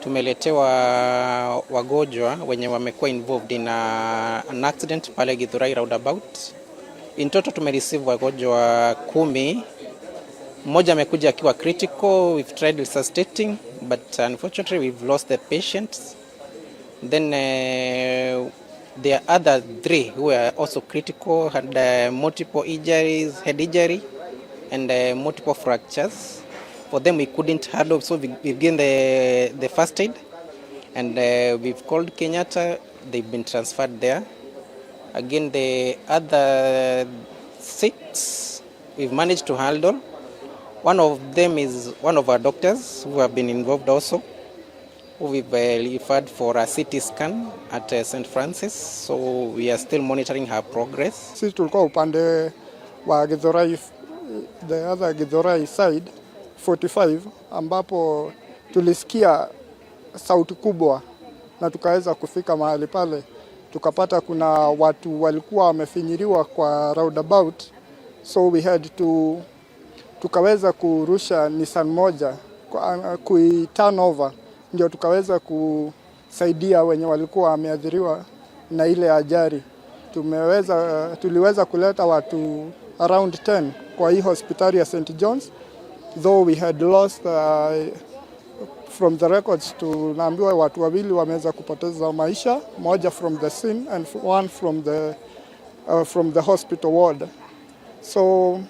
tumeletewa wagonjwa wenye wamekuwa involved in an accident pale Githurai roundabout. In total tumereceive wagonjwa 10. Mmoja amekuja akiwa critical, we've tried resuscitating, but unfortunately we've lost the patients. Then there are other 3 who are also critical, had multiple injuries, head injury and multiple fractures. For them we couldn't handle, so we've given the first aid, and we've called Kenyatta. They've been transferred there. Again, the other 6 we've managed to handle. One of them is one of our doctors who have been involved also, who we've referred for a CT scan at St. Francis, so we are still monitoring her progress. Sisi tulikuwa upande wa Githurai, the other Githurai side 45, ambapo tulisikia sauti kubwa na tukaweza kufika mahali pale, tukapata kuna watu walikuwa wamefinyiriwa kwa roundabout, so we had to tukaweza kurusha Nissan moja kui turn over, ndio tukaweza kusaidia wenye walikuwa wameathiriwa na ile ajali. Tuliweza kuleta watu around 10 kwa hii hospitali ya St. John's, though we had lost from the records tunaambiwa watu 2 wameweza kupoteza maisha, moja from the scene and one from the hospital ward. So